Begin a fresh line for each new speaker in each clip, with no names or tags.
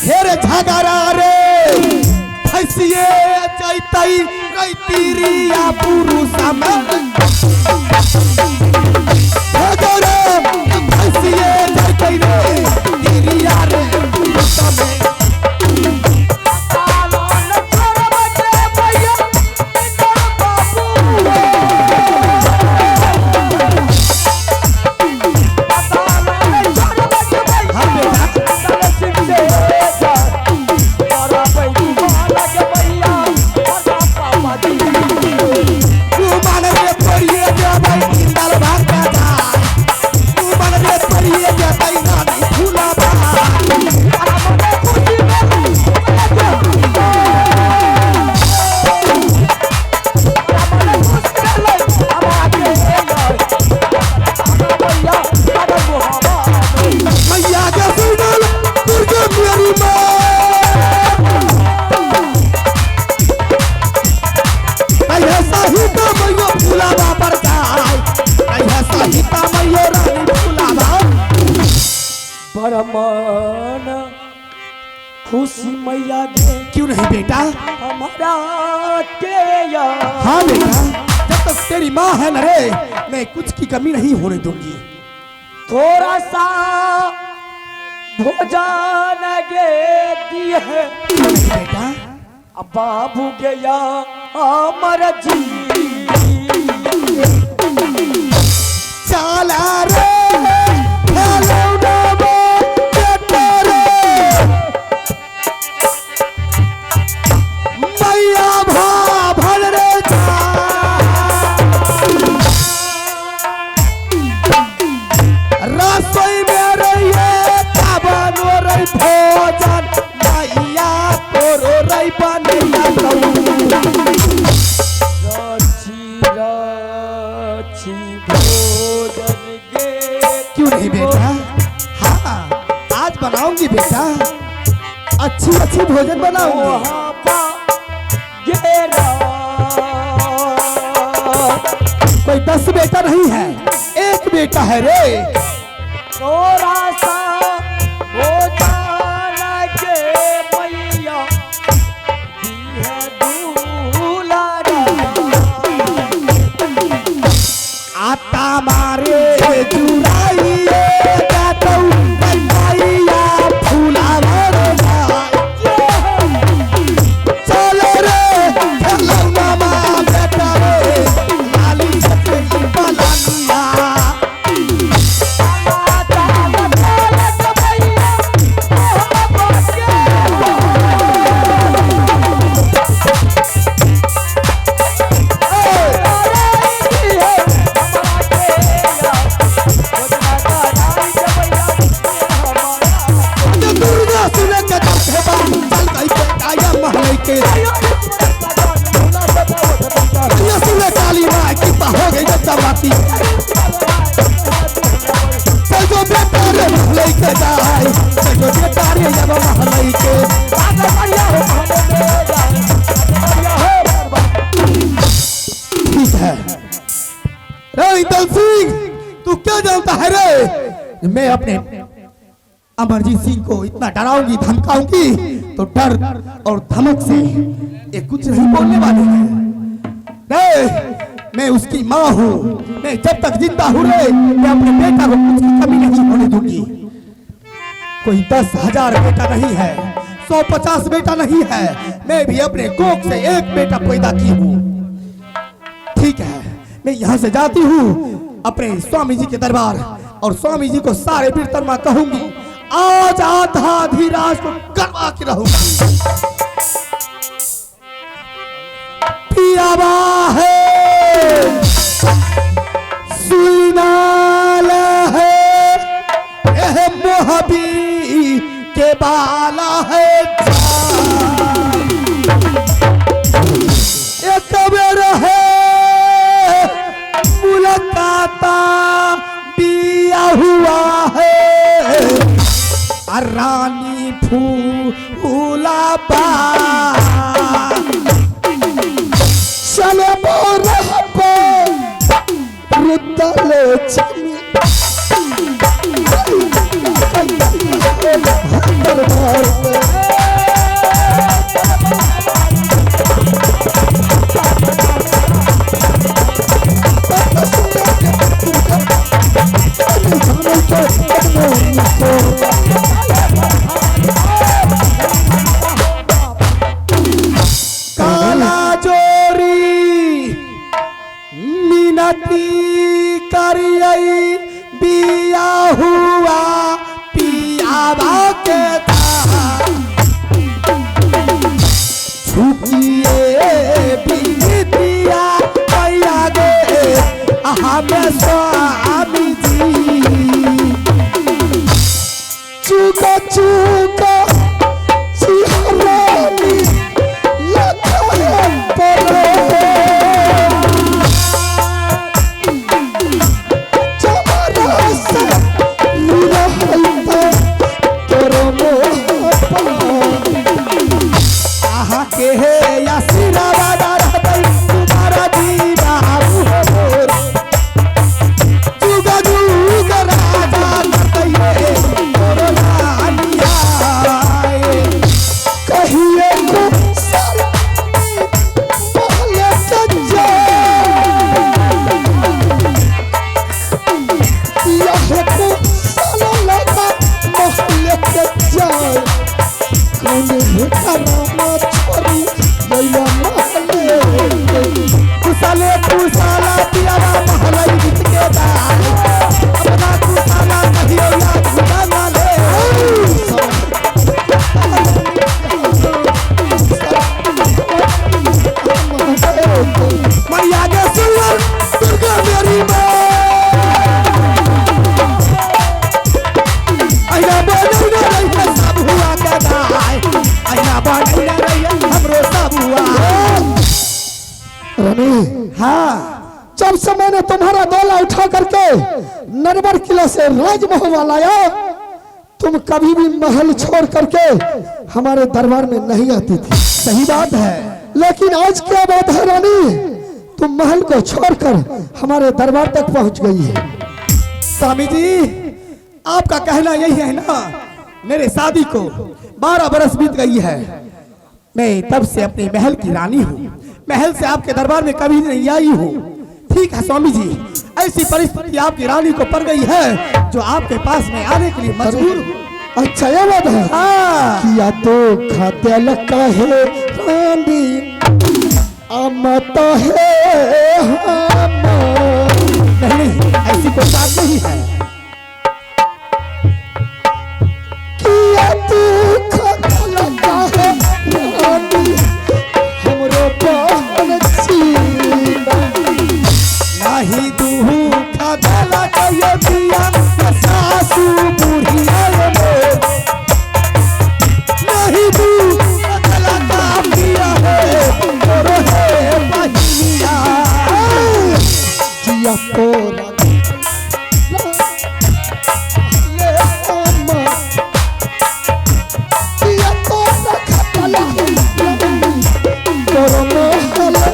ढेर झगड़ा रे फसिए जैतई रैतिरिया पुरुष में झगड़ा फसिए जैतई रे तिरिया रे पुरुष में
खुशी मैया दे
क्यों नहीं बेटा
हमारा के
हाँ बेटा जब तक तेरी माँ है न रे मैं कुछ की कमी नहीं होने दूंगी।
थोड़ा सा भोजन गे दिए
बेटा
अब बाबू गया अमर जी
चला रे भोजन मैया तोरो रई बनैया
भोजन गे
क्यों नहीं बेटा हाँ आज बनाऊंगी बेटा अच्छी अच्छी भोजन बनाऊंगी। कोई 10 बेटा नहीं है एक बेटा है रे
थोड़ा सा भोजन गे मैया दी है दूलारा
आता मारे जुराइए जातौ बनैया फूलावर चलो रे चलौना मां बेटा रे लाली सती पलानिया काली माँ की हो गई जब जवाती जो बेटा रे महलई के जाए जो बेटा रे जब महलई के ठीक है रे दल सिंह तू क्या जानता है रे मैं अपने अमरजीत सिंह को इतना डराऊंगी धमकाऊंगी तो डर और धमक से ये कुछ नहीं बोलने वाले हैं। मैं उसकी माँ हूँ मैं जब तक जिंदा हूँ रे मैं अपने बेटा को कुछ की कमी नहीं होने दूंगी। कोई 10,000 बेटा नहीं है 150 बेटा नहीं है मैं भी अपने कोख से एक बेटा पैदा की हूँ। ठीक है मैं यहाँ से जाती हूँ अपने स्वामी जी के दरबार और स्वामी जी को सारे कीर्तन में कहूंगी आज आधा धीराज को करवा के रहूंगी। पियावा है सुनाल है यह मोहबी के बाला है एक बेर है मुलाकाता बिया हुआ है रानी फूला बा चले रुदले चमी
रानी,
हाँ
जब से मैंने तुम्हारा डोला उठा करके नरवर किला से राजमहल लाया, तुम कभी भी महल छोड़ करके हमारे दरबार में नहीं आती थी।
सही बात है,
लेकिन आज क्या बात है रानी, तुम महल को छोड़कर हमारे दरबार तक पहुंच गई है।
स्वामी जी आपका कहना यही है ना, मेरे शादी को 12 बरस बीत गई है, मैं तब से अपने महल की रानी हूँ, महल से आपके दरबार में कभी नहीं आई हूँ। ठीक है स्वामी जी, ऐसी परिस्थिति आपकी रानी को पड़ गई है जो आपके पास में आने के लिए मजबूर हूँ।
अच्छा ये बात है।
हाँ
किया तो खाते लगा है रानी, अमता है हम।
नहीं, ऐसी कोई बात नहीं है।
किया तो खाते लगा है रानी, हमरो बहन सीना।
नहीं दुखा दला कयो दिया सासू बुढ़िया रे, नहीं दुखा दला का दिया है और है बहिया।
किया तो ले अम्मा, किया तो खाते लगा तोरो महल।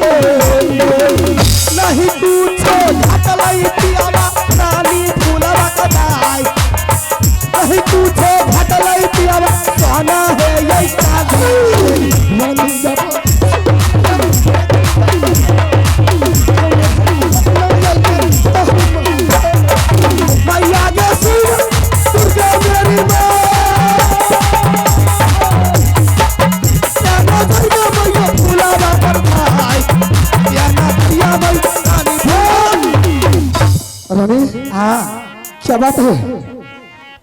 नहीं पूछो घटलाई पियावा रानी फूलवा कदाई, नहीं पूछो घटलाई पियावा सोना है ये कागज। मैया के सिर दुर्गा मेरी माँ, क्या दुर्गा मैया फूलवा करवाई, क्या दिया मैया रानी फूल।
रानी,
हाँ
क्या बात है,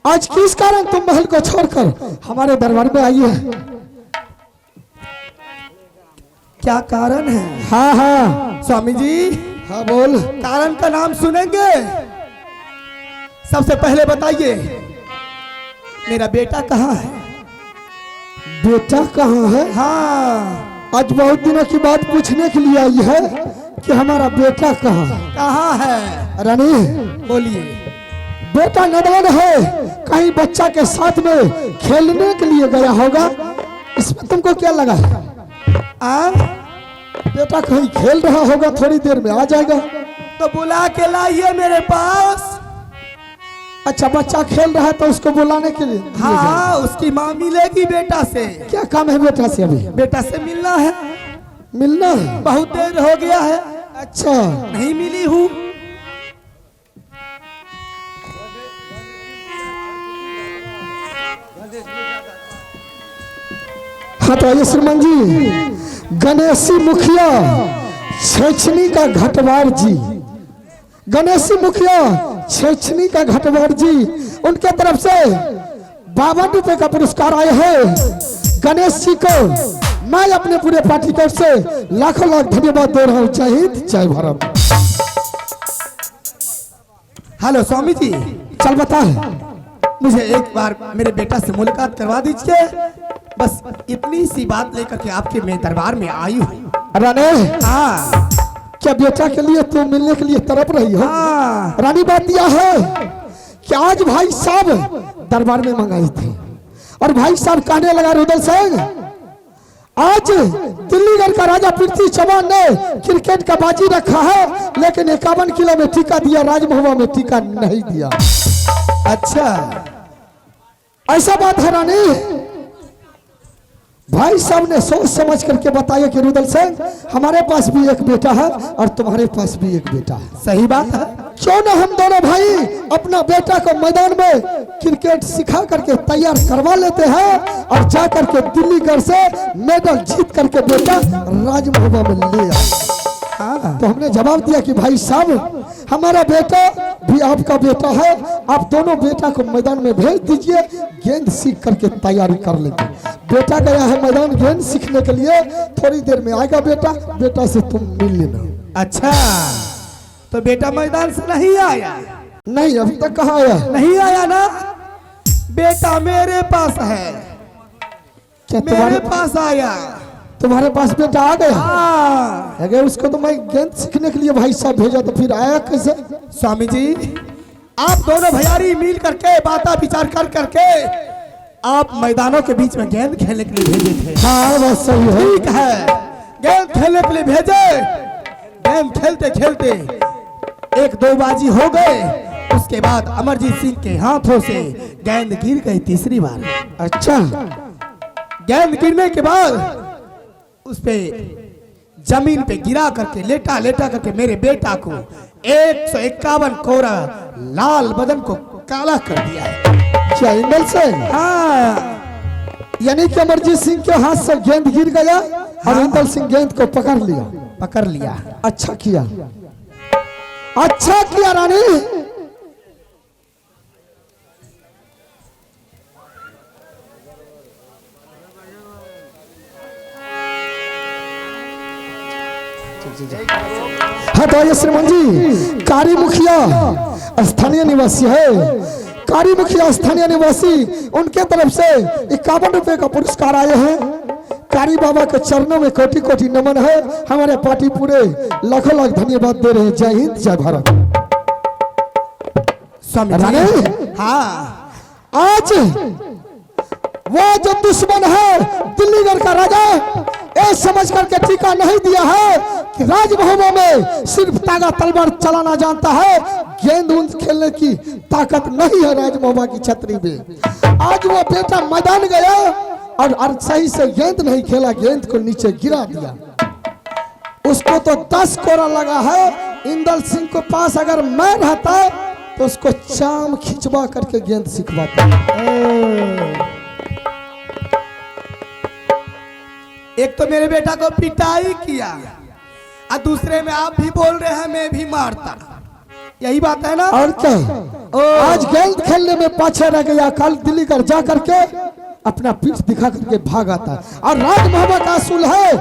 आज किस कारण तुम महल को छोड़कर हमारे दरबार में आई है?
क्या कारण है?
हाँ हाँ
स्वामी जी
हाँ बोल।
कारण का नाम सुनेंगे? सबसे पहले बताइए मेरा बेटा कहाँ है?
बेटा कहाँ है?
हाँ
आज बहुत दिनों की बात पूछने के लिए आई है कि हमारा बेटा कहाँ है?
कहाँ है?
रानी,
बोलिए।
बेटा नदान है, कहीं बच्चा के साथ में खेलने के लिए गया होगा, इसमें तुमको क्या लगा है? बेटा कहीं खेल रहा होगा, थोड़ी देर में आ जाएगा।
तो बुला के लाइए मेरे पास।
अच्छा बच्चा खेल रहा है तो उसको बुलाने के लिए?
हाँ उसकी माँ मिलेगी बेटा से।
क्या काम है बेटा से? अभी
बेटा से मिलना है,
मिलना है?
बहुत देर हो गया है,
अच्छा
नहीं मिली हूँ।
हाँ तो आइए श्रीमान जी, गणेशी मुखिया छेछनी का घटवार जी, गणेशी मुखिया छेछनी का घटवार जी, उनके तरफ से 52 रुपए का पुरस्कार आए हैं। गणेश जी को मैं अपने पूरे पार्टी की ओर से लाखों लाख धन्यवाद दे रहा हूँ। जय हिंद जय भारत।
हेलो स्वामी जी,
चल बता,
मुझे एक बार मेरे बेटा से मुलाकात करवा दीजिए, बस इतनी सी बात लेकर के आपके मैं दरबार में आई हूँ।
रानी
हाँ
क्या बेटा के लिए तू मिलने के लिए तड़प रही हो?
हाँ
रानी बात यह है कि आज भाई साहब दरबार में मंगाई थी और भाई साहब कहने लगा रुदल सिंह, आज दिल्लीगढ़ का राजा पृथ्वी चौहान ने क्रिकेट का बाजी रखा है, लेकिन 51 किलो में टीका दिया, राजमहल में टीका नहीं दिया।
अच्छा
ऐसा बात है रानी। भाई साहब ने सोच समझ करके बताया कि रुदल सिंह, हमारे पास भी एक बेटा है और तुम्हारे पास भी एक बेटा है।
सही बात है,
क्यों ना हम दोनों भाई अपना बेटा को मैदान में क्रिकेट सिखा करके तैयार करवा लेते हैं और जा करके दिल्लीगढ़ से मेडल जीत करके बेटा राजमहल में ले आए।
हाँ
तो हमने जवाब दिया कि भाई साहब हमारा बेटा भी आपका बेटा है, आप दोनों बेटा को मैदान में भेज दीजिए, गेंद सीख करके तैयारी कर लेंगे। बेटा गया है मैदान गेंद सीखने के लिए, थोड़ी देर में आएगा बेटा, बेटा से तुम मिल लेना।
अच्छा तो बेटा मैदान से नहीं आया?
नहीं अभी तक कहाँ आया?
नहीं आया ना, बेटा मेरे पास है,
क्या
मेरे
तुम्हारे
पास आया।
तुम्हारे पास बेटा आ गया?
हाँ
अगर उसको तो मैं गेंद सीखने के लिए भाई साहब भेजा, तो फिर आया कैसे?
स्वामी जी, आप दोनों भैयारी मिल करके बाता विचार कर करके आप मैदानों के बीच में गेंद खेलने के लिए भेजे थे।
हाँ बस सही है।
ठीक है, गेंद खेलने के लिए भेजे। गेंद खेलते खेलते एक दो बाजी हो गए, उसके बाद अमरजीत सिंह के हाथों से गेंद गिर गई तीसरी बार।
अच्छा,
गेंद गिरने के बाद उस पे जमीन पे गिरा करके लेटा लेटा करके मेरे बेटा को 151 कोरा लाल बदन को काला कर दिया है।
क्या इंदल से?
हाँ,
यानी कि अमरजीत सिंह के हाथ से गेंद गिर गया और इंदल सिंह गेंद को पकड़ लिया।
पकड़ लिया।
अच्छा किया, अच्छा किया रानी। हाँ तो आइए श्रीमान जी, कारी मुखिया स्थानीय निवासी है। कारी मुखिया स्थानीय निवासी, उनके तरफ से 51 रुपए का पुरस्कार आए हैं। कारी बाबा के चरणों में कोटि कोटि नमन है। हमारे पार्टी पूरे लाखों लाख धन्यवाद दे रहे हैं। जय हिंद, जय भारत।
स्वामी
रानी,
जी, हाँ,
आज वो जो दुश्मन है दिल्लीगढ़ का राजा, ये समझ करके टीका नहीं दिया है कि राजभवनों में सिर्फ तागा तलवार चलाना जानता है, गेंद उंद खेलने की ताकत नहीं है राजभवन की छतरी में। आज वो बेटा मैदान गया और सही से गेंद नहीं खेला, गेंद को नीचे गिरा दिया। उसको तो 10 कोरा लगा है। इंदल सिंह के पास अगर मैं रहता तो उसको चाम खिंचवा करके गेंद सिखवाता।
एक तो मेरे बेटा को पिटाई किया और दूसरे में आप भी बोल रहे हैं मैं भी मारता। यही बात है ना?
और क्या, आज गेंद खेलने में पाछे रह गया, कल दिल्लीगढ़ जा करके अपना पीठ दिखा करके भाग आता। और राजभवन का असूल है,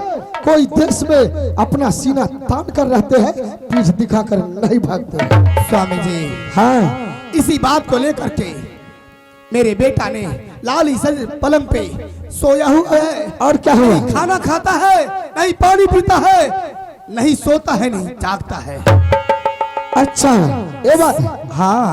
कोई देश में अपना सीना तान कर रहते हैं, पीठ दिखा कर नहीं भागते हैं।
स्वामी जी,
हाँ,
इसी बात को लेकर के मेरे बेटा ने लाली सर पलंग पे सोया हुआ है।
और क्या हुआ?
नहीं खाना खाता है, नहीं पानी पीता है, नहीं सोता है, नहीं जागता है।
अच्छा, ये बात।
हाँ,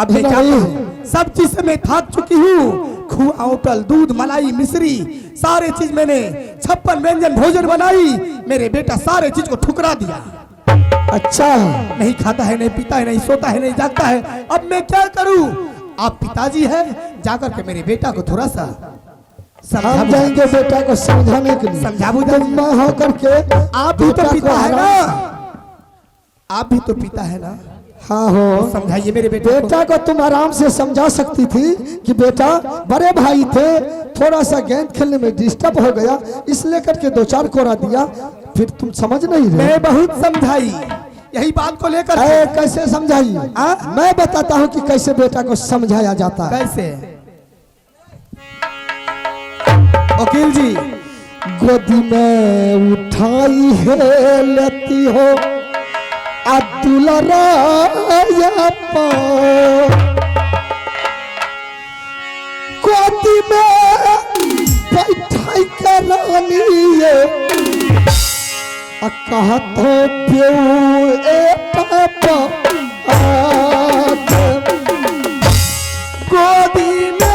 अब मैं क्या करूं? सब चीज से मैं थक चुकी हूँ। खोआ, होटल, दूध, मलाई, मिश्री, सारे चीज मैंने 56 व्यंजन भोजन बनाई। मेरे बेटा सारे चीज को ठुकरा दिया।
अच्छा,
नहीं खाता है, नहीं पीता है, नहीं सोता है, नहीं जागता है। अब मैं क्या करूं? आप पिताजी हैं, जाकर के मेरे बेटा को थोड़ा सा
हम जाएंगे बेटा को समझाने के लिए।
समझा
तो
बुझा।
मैं हो करके
आप भी तो
बेटा
पिता
को
है ना?
आराम-
आप भी तो पिता है ना?
हाँ हो।
समझाइए मेरे बेटे को।
बेटा को तुम आराम से समझा सकती थी कि बेटा बड़े भाई थे, थोड़ा सा गेंद खेलने में डिस्टर्ब हो गया, इसलिए करके 2-4 कोरा दिया, फिर तुम समझ नहीं रहे।
मैं बहुत समझाई, यही बात को लेकर
अरे कैसे समझाई?
हाँ?
मैं बताता हूँ कि कैसे बेटा को समझाया जाता है।
कैसे? वकील जी,
गोदी में उठाई है लेती हो दुलरा गोदी में बैठाई के रानी कहत प्यो ए पापा
गोदी में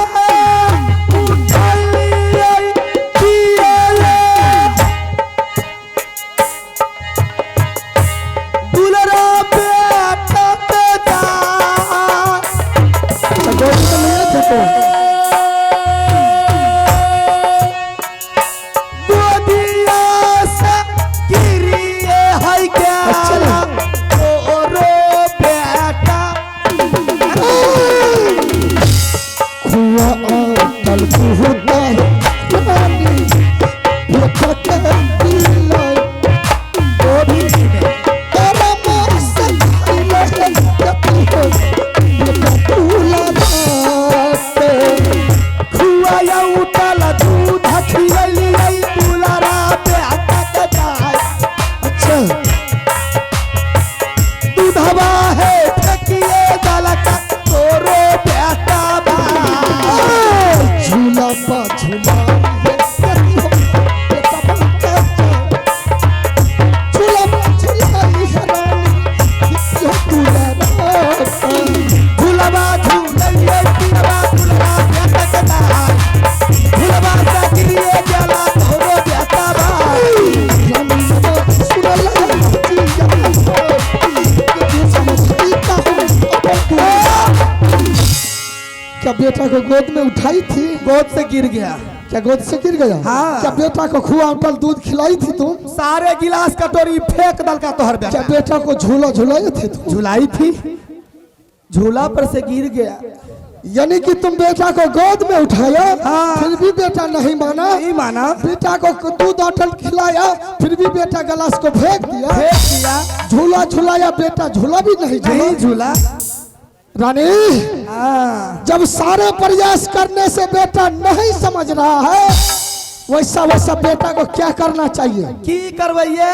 गोद में उठाई थी?
गोद से गिर गया।
क्या गोद से गिर गया?
हाँ।
क्या बेटा को खुआ उठल दूध खिलाई थी तुम?
सारे गिलास कटोरी फेंक दल का तोहर
क्या
बेटा।
बेटा को झूला झुलाए थे तुम?
झुलाई थी, झूला पर से गिर गया।
यानी कि तुम बेटा को गोद में उठाया,
हाँ।
फिर भी बेटा नहीं माना?
नहीं माना,
बेटा को दूध अटल खिलाया, फिर भी बेटा गिलास को फेंक दिया।
फेंक दिया।
झूला झुलाया, बेटा झूला भी नहीं
नहीं
झूला।
झूला।
रानी,
हाँ।
जब सारे प्रयास करने से बेटा नहीं समझ रहा है, वैसा वैसा बेटा को क्या करना चाहिए?
की करवाइए?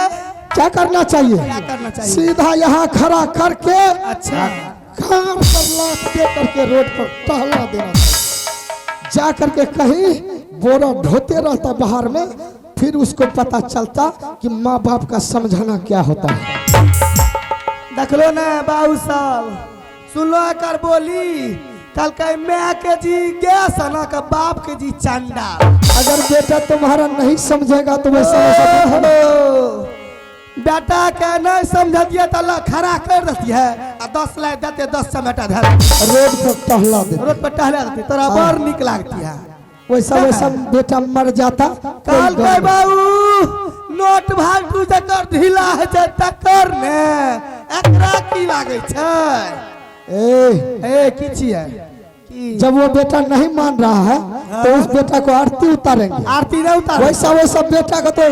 क्या करना चाहिए?
क्या करना चाहिए?
सीधा यहाँ खड़ा करके
अच्छा।
खान पर लात दे करके रोड पर टहला देना चाहिए। जा करके कहीं बोरा ढोते रहता बाहर में, फिर उसको पता चलता कि माँ बाप का समझाना क्या होता है।
देख लो ना बाबू साहब, सुन लो कर बोली, कल के मैं के जी गया सना का बाप के जी चंडा।
अगर बेटा तुम्हारा नहीं समझेगा तो वैसा वैसा
बेटा के नहीं समझ दिया तो अल्लाह खड़ा कर देती है, 10 लाख देते 10 चमेटा धर
रोड पर टहला दे।
रोड पर टहला देती, तोरा बड़ निक लागती है।
वैसा वैसा बेटा मर जाता।
कल के बाबू नोट भाटू जकर ढीला है छै तकर ने एकरा की लागे छै? ए की छियै? की
जब वो बेटा नहीं मान रहा है तो उस बेटा को आरती उतारेंगे।
आरती नहीं उतार।
वैसा वैसा बेटा को तो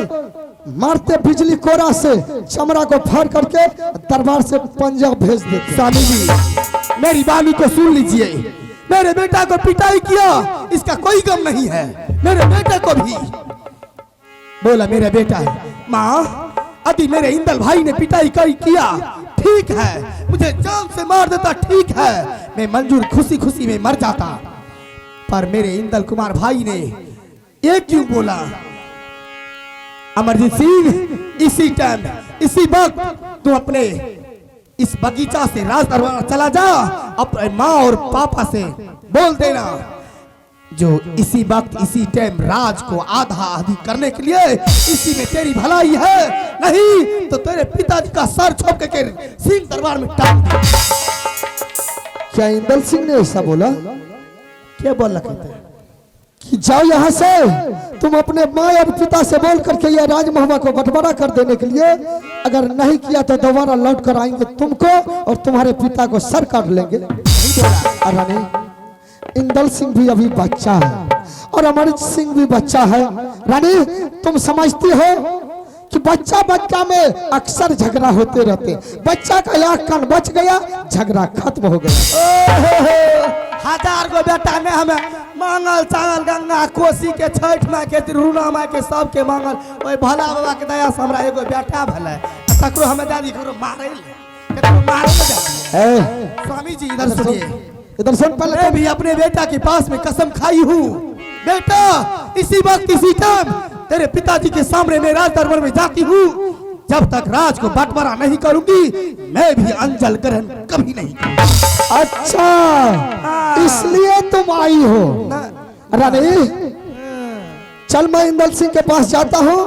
मारते बिजली कोरा से चमड़ा को फाड़ करके दरबार से पंजाब भेज देते।
स्वामी जी, मेरी बानी को सुन लीजिए। मेरे बेटा को पिटाई किया, इसका कोई गम नहीं है। मेरे बेटे को भी बोला मेरा बेटा है। माँ, अभी मेरे इंदल भाई ने पिटाई किया, ठीक है, मुझे जान से मार देता, ठीक है, मैं मंजूर खुशी खुशी में मर जाता। पर मेरे इंदल कुमार भाई ने ये क्यों बोला? अमरजीत सिंह, इसी टाइम इसी वक्त तू अपने इस बगीचा से राज दरबार चला जा, अपने माँ और पापा से बोल देना जो इसी वक्त इसी टाइम राज को आधा आधी करने के लिए इसी में तेरी भलाई है, नहीं तो तेरे पिताजी का सर छोप के सिंह दरबार में टांग दे।
क्या इंदल सिंह ने ऐसा बोला?
क्या बोल रखे
कि जाओ यहाँ से, तुम अपने माँ और पिता से बोल करके यह राजमहल को बंटवारा कर देने के लिए, अगर नहीं किया तो दोबारा लौट कर आएंगे तुमको और तुम्हारे पिता को सर काट लेंगे। रानी, इंदल सिंह भी अभी बच्चा है और अमरजीत सिंह भी बच्चा है। रानी, तुम समझती हो कि बच्चा बच्चा में अक्सर झगड़ा होते रहते, बच्चा का आँख कान बच गया, झगड़ा खत्म हो गया।
1000 गो बेटा ने हमें मांगल चांगल, गंगा कोसी के छठ माई के रुना माई के सबके मांगल, ओए भोला बाबा के दया से हमरा एगो बेटा भले, तकरो हमें दादी करो मारे ले, स्वामी जी इधर सुनिए,
इधर सुन। पहले
मैं भी अपने बेटा के पास में कसम खाई हूँ, बेटा इसी वक्त इसी टाइम तेरे पिताजी के सामने मैं राज दरबार में जाती हूँ, जब तक राज को बंटवारा नहीं करूंगी मैं भी अंजल ग्रहण कभी नहीं करूंगी।
अच्छा, इसलिए तुम आई हो। रानी, चल मैं इंदल सिंह के पास जाता हूँ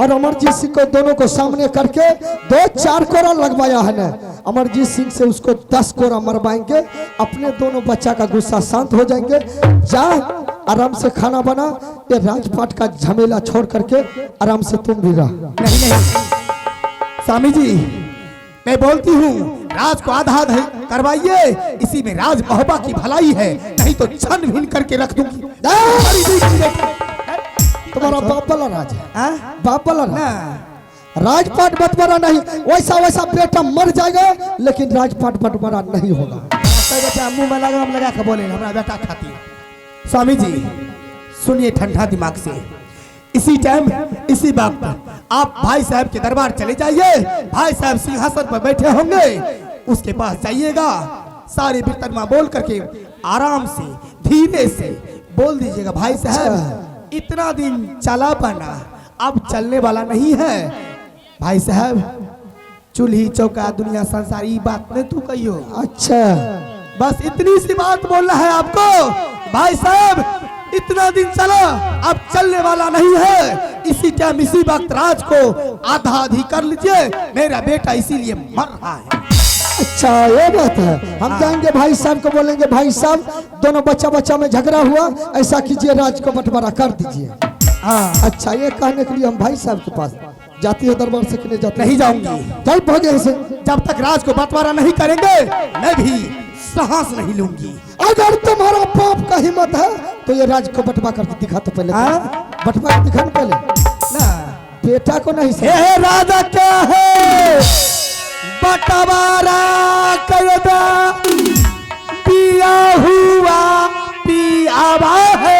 और अमरजीत सिंह को दोनों को सामने करके 2-4 कोरा लगवाया है ना, अमरजीत सिंह से उसको 10 कोरा मरवाएंगे, अपने दोनों बच्चा का गुस्सा शांत हो जाएंगे। जा आराम से खाना बना, ये राजपाट का झमेला छोड़ करके आराम से तुम भी रह।
नहीं स्वामी जी, मैं बोलती हूँ राज को आधा आधा करवाइए, इसी में राज मोहब्बा की भलाई है, नहीं तो छन भिन करके रख दूंगी।
तुम्हारा बाप वाला राज है,
हाँ?
बाप वाला राजपाट बंटवारा नहीं, वैसा वैसा बेटा मर जाएगा लेकिन राजपाट बंटवारा नहीं होगा।
बेटा मुंह में लगा के बोले हमारा बेटा खाती। स्वामी जी सुनिए ठंडा दिमाग से, इसी टाइम इसी वक्त आप भाई साहब के दरबार चले जाइए, भाई साहब सिंहासन पर बैठे होंगे, उसके पास जाइएगा, सारे बिरतनमा बोल करके आराम से धीरे से बोल दीजिएगा, भाई साहब इतना दिन चला बना अब चलने वाला नहीं है, भाई साहब चूल्ही चौका दुनिया संसार ये बात नहीं तू कहियो।
अच्छा,
बस इतनी सी बात बोलना है आपको, भाई साहब इतना दिन चला अब चलने वाला नहीं है, इसी टाइम इसी वक्त राज को आधा आधी कर लीजिए, मेरा बेटा इसीलिए मर रहा है।
अच्छा ये बात है। हम जाएंगे भाई साहब को बोलेंगे भाई साहब दोनों बच्चा में झगड़ा हुआ, ऐसा कीजिए राज को बंटवारा कर दीजिए।
हाँ
अच्छा ये कहने के लिए हम भाई साहब के पास जाती है दरबार से कि जाते
नहीं जाऊंगी।
चल भागे से।
जब तक राज को बंटवारा नहीं करेंगे मैं भी साहस नहीं लूंगी।
अगर तुम्हारा बाप का हिम्मत है तो ये राज को बंटवा करके दिखा तो पहले। बंटवा के दिखा पहले
ना
बेटा को नहीं से।
हे राजा क्या है बंटवारा कर दो, पिया हुआ पियावा है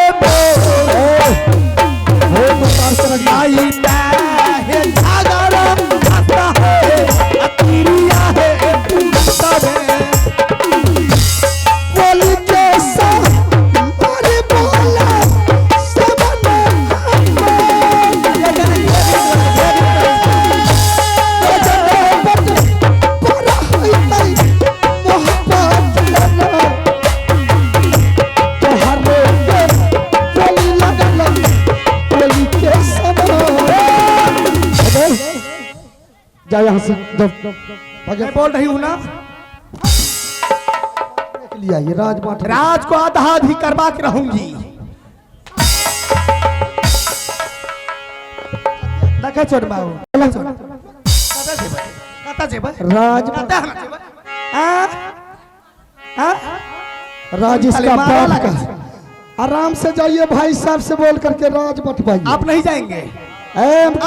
जा यहाँ से।
मैं बोल रही हूँ ना
लिया ये राज बांट।
राज को आधा आधी करवा के रहूंगी। देखा छोड़ बाबू
राज राज इसका बाप का। आराम से जाइए भाई साहब से बोल करके राज बंटवाइए।
आप नहीं जाएंगे।